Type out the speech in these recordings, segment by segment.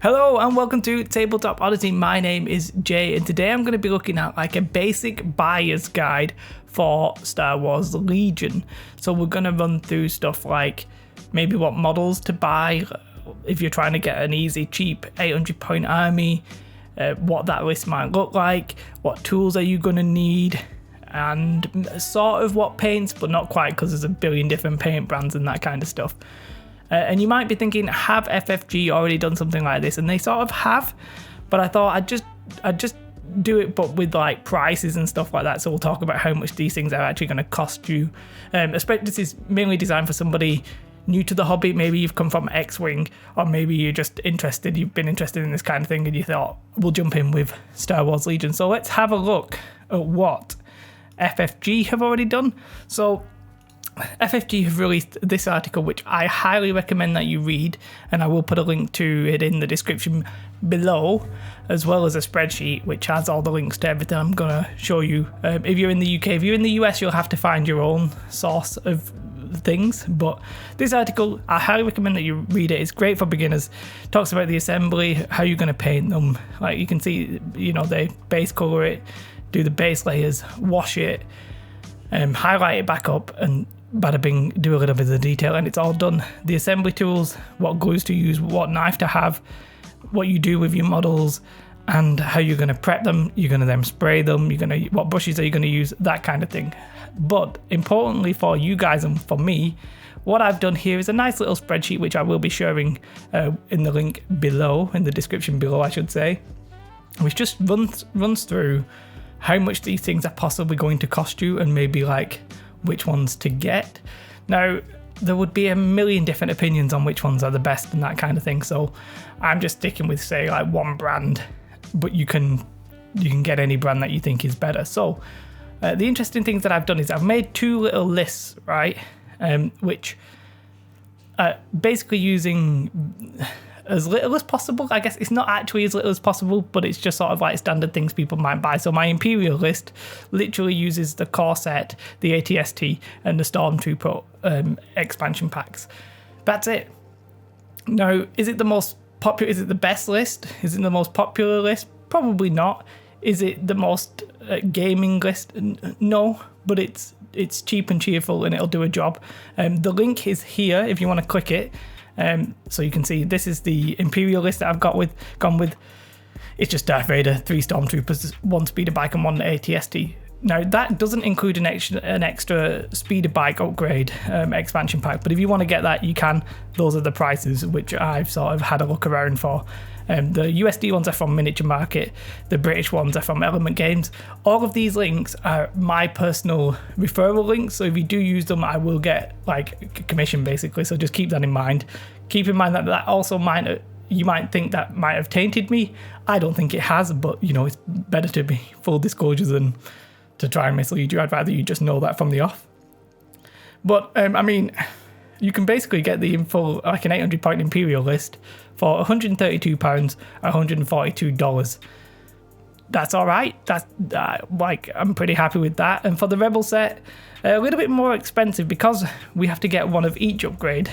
Hello and welcome to Tabletop Odyssey. My name is Jay and today I'm going to be looking at like a basic buyer's guide for Star Wars Legion. So we're going to run through stuff like maybe what models to buy if you're trying to get an easy, cheap 800 point army, what that list might look like, what tools are you going to need, and sort of what paints, but not quite because there's a billion different paint brands and that kind of stuff. And you might be thinking, have FFG already done something like this? And they sort of have, but I thought I'd just do it, but with like prices and stuff like that. So we'll talk about how much these things are actually going to cost you. This is mainly designed for somebody new to the hobby. Maybe you've come from X-Wing, or maybe you're just interested. You've been interested in this kind of thing, and you thought we'll jump in with Star Wars Legion. So let's have a look at what FFG have already done. So FFG have released this article, which I highly recommend that you read, and I will put a link to it in the description below, as well as a spreadsheet which has all the links to everything I'm going to show you. If you're in the UK, if you're in the US, you'll have to find your own source of things, but this article, I highly recommend that you read it. It's great for beginners. It talks about the assembly, how you're going to paint them. Like you can see, they base color it, do the base layers, wash it, highlight it back up, and bada bing, do a little bit of detail, and it's all done. The assembly tools, what glues to use, what knife to have, what you do with your models, and how you're going to prep them. You're going to then spray them. What brushes are you going to use, that kind of thing. But importantly for you guys and for me, what I've done here is a nice little spreadsheet which I will be sharing in the link below, in the description below, I should say, which just runs through how much these things are possibly going to cost you, and maybe like which ones to get. Now, there would be a million different opinions on which ones are the best and that kind of thing, so I'm just sticking with, say, like one brand, but you can get any brand that you think is better. So the interesting things that I've done is I've made two little lists, right, which basically using as little as possible. I guess it's not actually as little as possible, but it's just sort of like standard things people might buy. So my Imperial list literally uses the core set, the ATST, and the Stormtrooper expansion packs. That's it. Now, is it the most popular? Is it the best list? Is it the most popular list? Probably not. Is it the most gaming list? No, but it's cheap and cheerful, and it'll do a job. The link is here if you want to click it. So you can see this is the Imperial list that I've gone with. It's just Darth Vader, 3 Stormtroopers, 1 speeder bike, and 1 ATST. Now that doesn't include an extra speeder bike upgrade expansion pack, but if you want to get that, you can. Those are the prices which I've sort of had a look around for. The USD ones are from Miniature Market, the British ones are from Element Games. All of these links are my personal referral links, so if you do use them, I will get like commission basically, so just keep that in mind. Keep in mind that also you might think that might have tainted me. I don't think it has, but it's better to be full disclosure than to try and mislead you. I'd rather you just know that from the off. But you can basically get the info, like an 800 point Imperial list, for £132, $142. That's all right. That's I'm pretty happy with that. And for the Rebel set, a little bit more expensive because we have to get one of each upgrade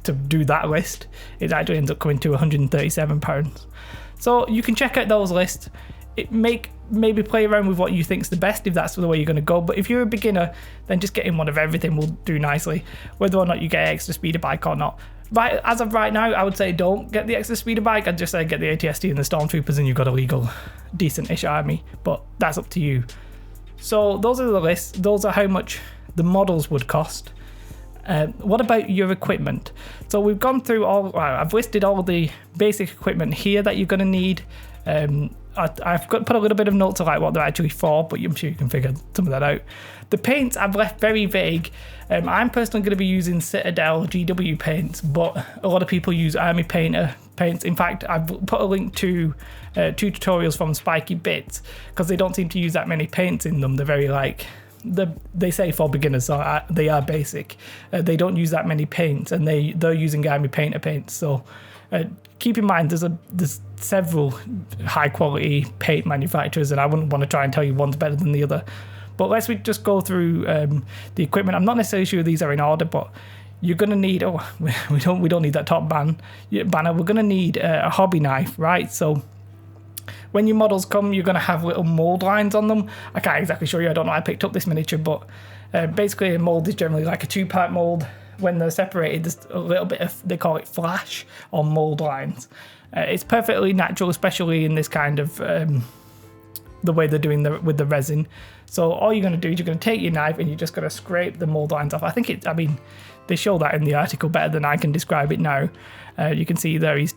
to do that list. It actually ends up coming to £137. So you can check out those lists. Maybe play around with what you think's the best if that's the way you're going to go. But if you're a beginner, then just getting one of everything will do nicely, whether or not you get extra speeder bike or not. Right, as of right now, I would say don't get the extra speeder bike. I'd just say get the ATST and the Stormtroopers, and you've got a legal, decent-ish army. But that's up to you. So those are the lists. Those are how much the models would cost. What about your equipment? So we've gone through I've listed all the basic equipment here that you're going to need. I've put a little bit of notes of like what they're actually for, but I'm sure you can figure some of that out. The paints I've left very vague. I'm personally going to be using Citadel GW paints, but a lot of people use Army Painter paints. In fact, I've put a link to 2 tutorials from Spiky Bits, because they don't seem to use that many paints in them. They're very they say for beginners, so they are basic. They don't use that many paints, and they're using Army Painter paints. So keep in mind, there's several high quality paint manufacturers, and I wouldn't want to try and tell you one's better than the other. But let's just go through the equipment. I'm not necessarily sure these are in order, but you're gonna need, we don't need that top banner. We're gonna need a hobby knife, right? So when your models come, you're gonna have little mold lines on them. I can't exactly show you. I don't know. I picked up this miniature, but basically a mold is generally like a 2-part mold. When they're separated, there's a little bit of, they call it flash or mold lines. It's perfectly natural, especially in this kind of the way they're doing with the resin. So all you're going to do is you're going to take your knife and you're just going to scrape the mold lines off. I mean, they show that in the article better than I can describe it now. You can see there he's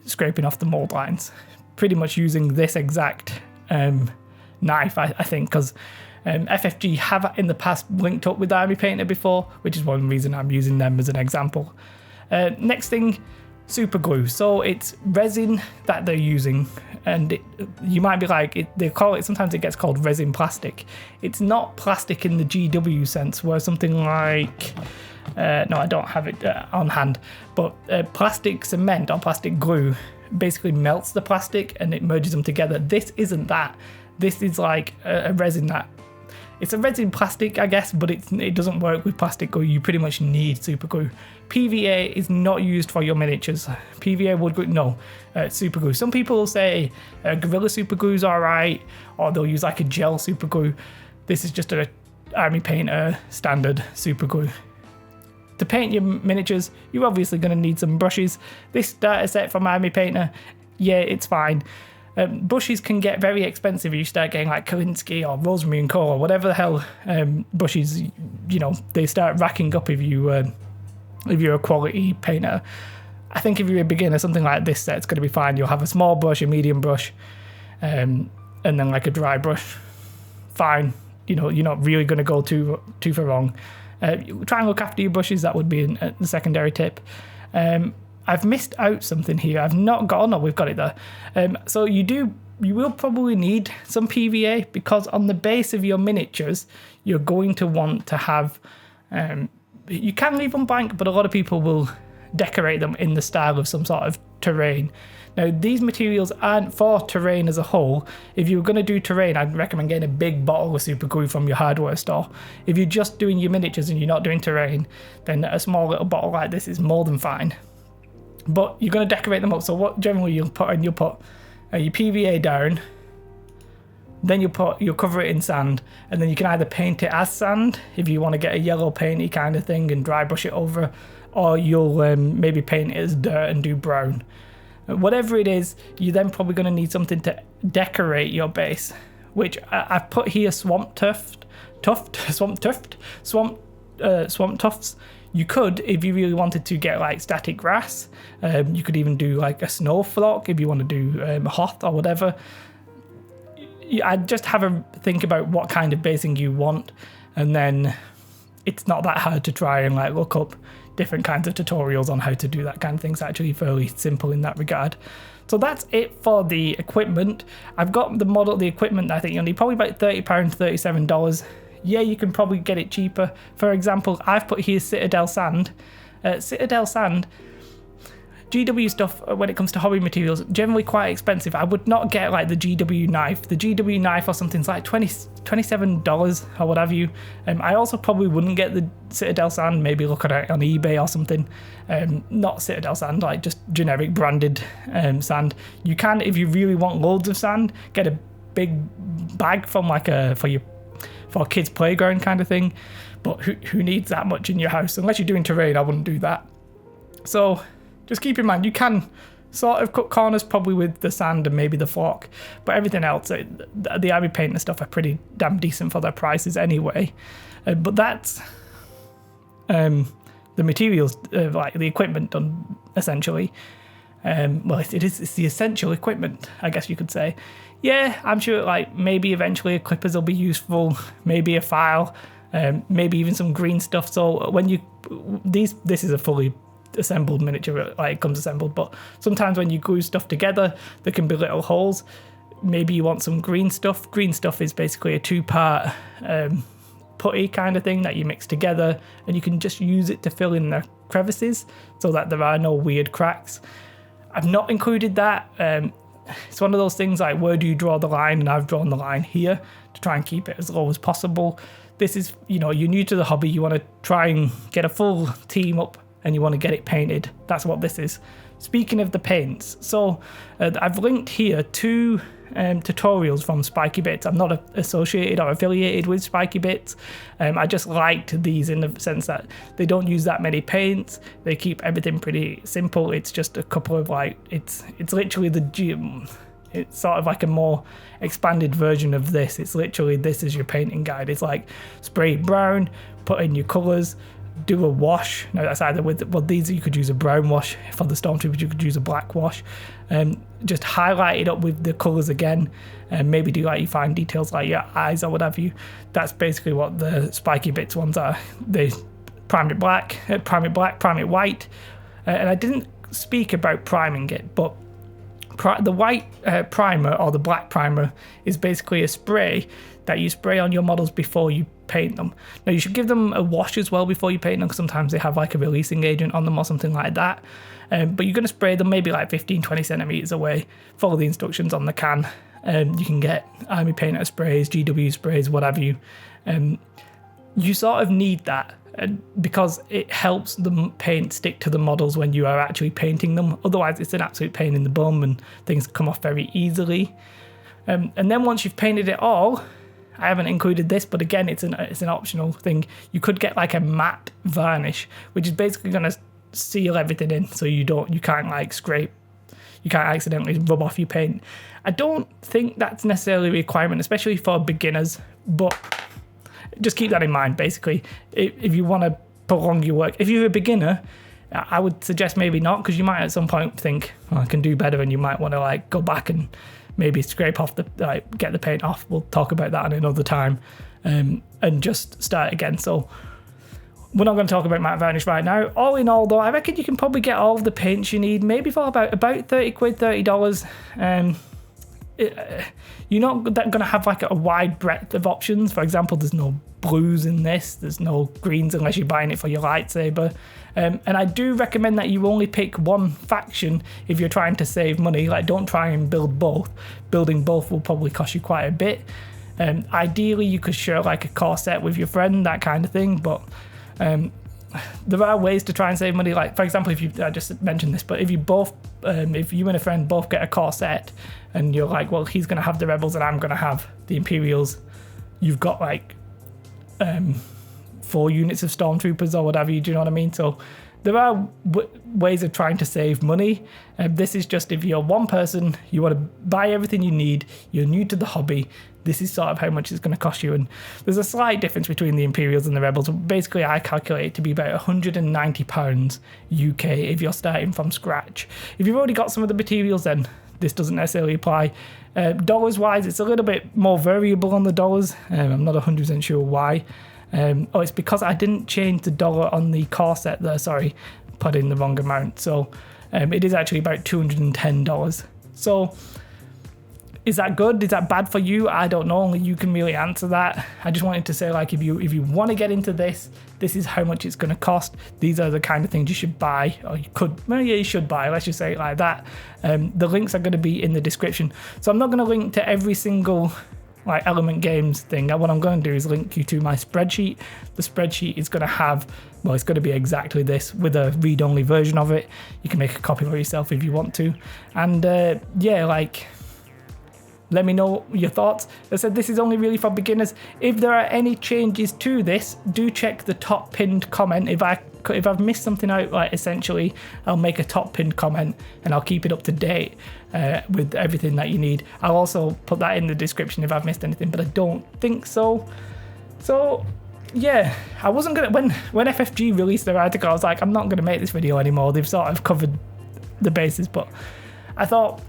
scraping off the mold lines, pretty much using this exact knife, I think, because FFG have in the past linked up with Army Painter before, which is one reason I'm using them as an example. Next thing, super glue. So it's resin that they're using, and you might be like, they call it, sometimes it gets called resin plastic. It's not plastic in the GW sense, where something like, no, I don't have it on hand, but plastic cement or plastic glue basically melts the plastic and it merges them together. This isn't that. This is like a resin that, it's a resin plastic, I guess, but it doesn't work with plastic glue. You pretty much need super glue. PVA is not used for your miniatures. PVA wood glue, no, super glue. Some people will say Gorilla super glue is alright, or they'll use like a gel super glue. This is just a Army Painter standard super glue. To paint your miniatures, you're obviously going to need some brushes. This starter set from Army Painter, yeah, it's fine. Brushes can get very expensive if you start getting like Kalinsky or Rosemary and Co or whatever the hell brushes, you know, they start racking up if you're a quality painter. I think if you're a beginner, something like this set's going to be fine. You'll have a small brush, a medium brush, and then like a dry brush. Fine, you know, you're not really going to go too far wrong. Try and look after your brushes. That would be the secondary tip. I've missed out something here. I've not got, oh no, we've got it there. So you will probably need some PVA, because on the base of your miniatures, you're going to want to have, you can leave them blank, but a lot of people will decorate them in the style of some sort of terrain. Now, these materials aren't for terrain as a whole. If you're going to do terrain, I'd recommend getting a big bottle of super glue from your hardware store. If you're just doing your miniatures and you're not doing terrain, then a small little bottle like this is more than fine. But you're going to decorate them up. So what generally you'll put your PVA down, then you'll cover it in sand, and then you can either paint it as sand if you want to get a yellow painty kind of thing and dry brush it over, or you'll maybe paint it as dirt and do brown. Whatever it is, you're then probably going to need something to decorate your base, which I've put here swamp tufts. You could, if you really wanted to, get like static grass. You could even do like a snow flock if you want to do hoth or whatever. I'd just have a think about what kind of basing you want, and then it's not that hard to try and like look up different kinds of tutorials on how to do that kind of thing. It's actually fairly simple in that regard. So that's it for the equipment. I've got the equipment I think you'll need probably about £30, $37. Yeah, you can probably get it cheaper. For example, I've put here Citadel Sand. Citadel Sand, GW stuff, when it comes to hobby materials, generally quite expensive. I would not get like the GW knife. The GW knife or something's like $27 or what have you. I also probably wouldn't get the Citadel Sand. Maybe look at it on eBay or something. Not Citadel Sand, like just generic branded sand. You can, if you really want loads of sand, get a big bag from like for a kids' playground kind of thing. But who needs that much in your house? Unless you're doing terrain, I wouldn't do that. So just keep in mind, you can sort of cut corners probably with the sand and maybe the fork, but everything else, the Army Painter stuff are pretty damn decent for their prices anyway. But that's the materials, like the equipment done, essentially. Well, it's the essential equipment, I guess you could say. Yeah, I'm sure like maybe eventually clippers will be useful, maybe a file, maybe even some green stuff. So when this is a fully assembled miniature, like it comes assembled, but sometimes when you glue stuff together there can be little holes. Maybe you want some green stuff. Green stuff is basically a 2-part putty kind of thing that you mix together, and you can just use it to fill in the crevices so that there are no weird cracks. I've not included that. It's one of those things like, where do you draw the line? And I've drawn the line here to try and keep it as low as possible. this is, you're new to the hobby, you want to try and get a full team up and you want to get it painted. That's what this is. Speaking of the paints, so I've linked here 2 tutorials from Spiky Bits. I'm not associated or affiliated with Spiky Bits. I just liked these in the sense that they don't use that many paints. They keep everything pretty simple. It's just a couple of it's literally it's sort of like a more expanded version of this. It's literally, this is your painting guide. It's like spray brown, put in your colours, do a wash. Now that's either these you could use a brown wash. For the Stormtroopers you could use a black wash. Just highlight it up with the colours again, and maybe do like your fine details like your eyes or whatever you. That's basically what the Spiky Bits ones are. They prime it black, prime it white, and I didn't speak about priming it, but the white primer or the black primer is basically a spray that you spray on your models before you paint them. Now you should give them a wash as well before you paint them, because sometimes they have like a releasing agent on them or something like that. But you're going to spray them maybe like 15-20 centimeters away. Follow the instructions on the can. You can get army painter sprays, GW sprays, whatever you. You sort of need that because it helps the paint stick to the models when you are actually painting them. Otherwise it's an absolute pain in the bum and things come off very easily. And then once you've painted it all, I haven't included this, but again, it's an optional thing. You could get like a matte varnish, which is basically going to seal everything in, so you can't like scrape, you can't accidentally rub off your paint. I don't think that's necessarily a requirement, especially for beginners, but just keep that in mind. Basically, if you want to prolong your work, if you're a beginner, I would suggest maybe not, because you might at some point think, I can do better, and you might want to like go back and maybe scrape off get the paint off. We'll talk about that another time, and just start again. So we're not going to talk about matte varnish right now. All in all though, I reckon you can probably get all of the paints you need, maybe for about 30 quid, $30. You're not going to have like a wide breadth of options. For example, there's no blues in this, there's no greens unless you're buying it for your lightsaber. And I do recommend that you only pick one faction if you're trying to save money. Like, don't try and build both. Building both will probably cost you quite a bit. Ideally, you could share like a core set with your friend, that kind of thing. But there are ways to try and save money. Like, for example, I just mentioned this, but if you and a friend both get a core set, and you're like, well, he's going to have the Rebels and I'm going to have the Imperials, you've got like 4 units of Stormtroopers or whatever, do you know what I mean? So there are ways of trying to save money. This is just if you're one person, you want to buy everything you need, you're new to the hobby, this is sort of how much it's going to cost you. And there's a slight difference between the Imperials and the Rebels. Basically, I calculate it to be about £190 UK if you're starting from scratch. If you've already got some of the materials, then this doesn't necessarily apply. Dollars wise, it's a little bit more variable on the dollars. I'm not 100% sure why. It's because I didn't change the dollar on the core set there, sorry, put in the wrong amount. So it is actually about $210. So is that good? Is that bad for you? I don't know, only you can really answer that. I just wanted to say, like, if you want to get into this is how much it's going to cost. These are the kind of things you should buy, or you should buy, let's just say it like that. The links are going to be in the description. So I'm not going to link to every single like Element Games thing. What I'm going to do is link you to my spreadsheet. The spreadsheet is going to have, well, it's going to be exactly this with a read-only version of it. You can make a copy for yourself if you want to. And let me know your thoughts. As I said, this is only really for beginners. If there are any changes to this, do check the top pinned comment. If I've missed something out, like, essentially, I'll make a top pinned comment and I'll keep it up to date with everything that you need. I'll also put that in the description if I've missed anything, but I don't think so. So yeah, I wasn't gonna, when FFG released their article, I was like, I'm not gonna make this video anymore. They've sort of covered the bases, but I thought,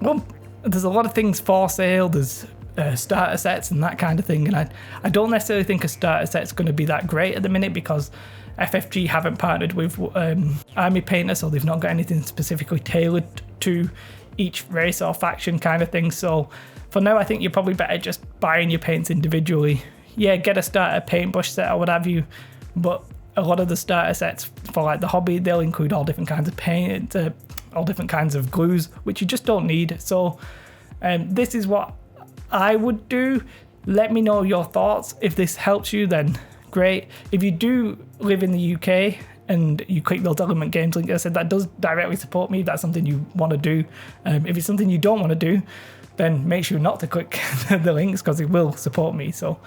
well, there's a lot of things for sale. There's starter sets and that kind of thing, and I don't necessarily think a starter set's going to be that great at the minute because FFG haven't partnered with Army Painter, so they've not got anything specifically tailored to each race or faction kind of thing. So for now, I think you're probably better just buying your paints individually. Yeah, get a starter paintbrush set or what have you, but a lot of the starter sets for like the hobby, they'll include all different kinds of paint, all different kinds of glues, which you just don't need. So this is what I would do. Let me know your thoughts. If this helps you, then great. If you do live in the UK and you click the Element Games link, I said that does directly support me. If that's something you want to do. If it's something you don't want to do, then make sure not to click the links because it will support me. So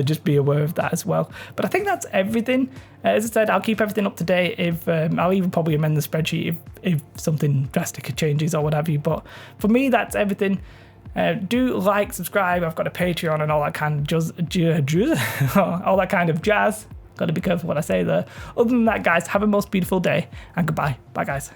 just be aware of that as well. But I think that's everything. As I said, I'll keep everything up to date. If I'll even probably amend the spreadsheet if something drastic changes or what have you. But for me, that's everything. Do like, subscribe. I've got a Patreon and all that kind of all that kind of jazz. Got to be careful what I say there. Other than that, guys, have a most beautiful day and goodbye. Bye, guys.